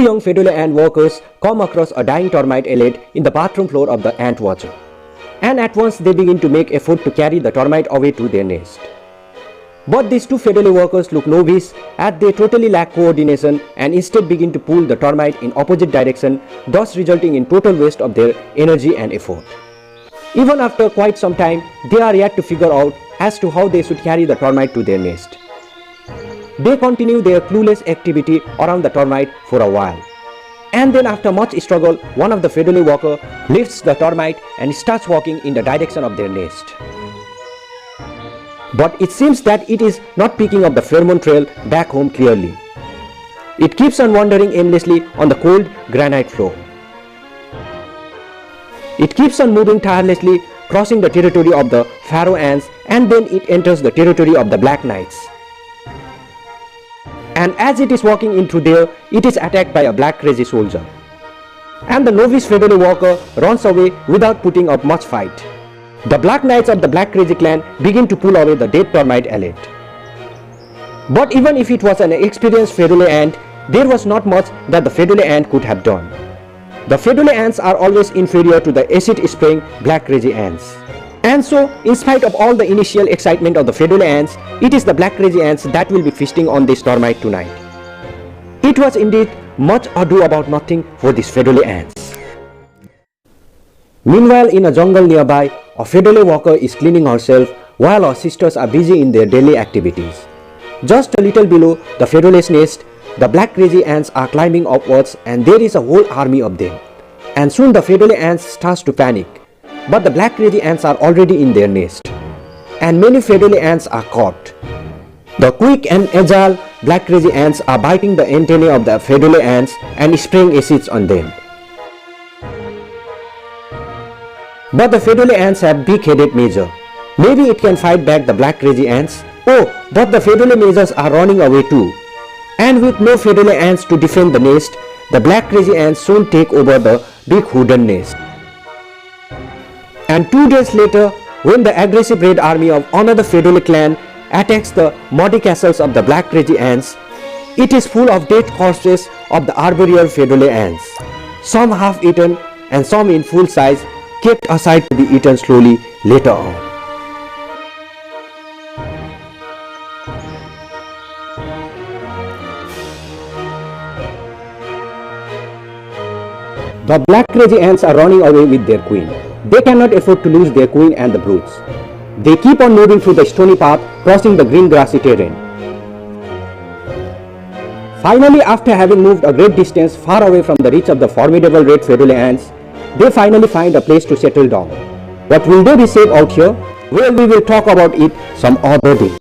two young Fedole ant workers come across a dying termite elite in the bathroom floor of the ant watcher. And at once they begin to make effort to carry the termite away to their nest. But these two Fedole workers look novice as they totally lack coordination and instead begin to pull the termite in opposite direction, thus resulting in total waste of their energy and effort. Even after quite some time, they are yet to figure out as to how they should carry the termite to their nest. They continue their clueless activity around the termite for a while. And then after much struggle, one of the Fedole workers lifts the termite and starts walking in the direction of their nest. But it seems that it is not picking up the pheromone trail back home clearly. It keeps on wandering aimlessly on the cold granite floor. It keeps on moving tirelessly, crossing the territory of the pharaoh ants, and then it enters the territory of the black knights. And as it is walking into there, it is attacked by a black crazy soldier. And the novice Fedole worker runs away without putting up much fight. The black knights of the black crazy clan begin to pull away the dead termite elite. But even if it was an experienced Fedole ant, there was not much that the Fedole ant could have done. The Fedole ants are always inferior to the acid-spraying black crazy ants. And so, in spite of all the initial excitement of the Fedole ants, it is the black crazy ants that will be feasting on this termite tonight. It was indeed much ado about nothing for these Fedole ants. Meanwhile, in a jungle nearby, a Fedole worker is cleaning herself while her sisters are busy in their daily activities. Just a little below the Fedole's nest, the black crazy ants are climbing upwards and there is a whole army of them. And soon the Fedole ants starts to panic. But the black crazy ants are already in their nest. And many Fedole ants are caught. The quick and agile black crazy ants are biting the antennae of the Fedole ants and spraying acids on them. But the Fedole ants have big-headed major. Maybe it can fight back the black crazy ants. Oh, but the Fedole majors are running away too. And with no Fedole ants to defend the nest, the black crazy ants soon take over the big wooden nest. And 2 days later, when the aggressive red army of another Fedole clan attacks the muddy castles of the black crazy ants, it is full of dead corpses of the arboreal Fedole ants, some half-eaten and some in full size, kept aside to be eaten slowly later on. The black crazy ants are running away with their queen. They cannot afford to lose their queen and the broods. They keep on moving through the stony path, crossing the green grassy terrain. Finally, after having moved a great distance far away from the reach of the formidable red Fedole ants, they finally find a place to settle down. But will they be safe out here? Well, we will talk about it some other day.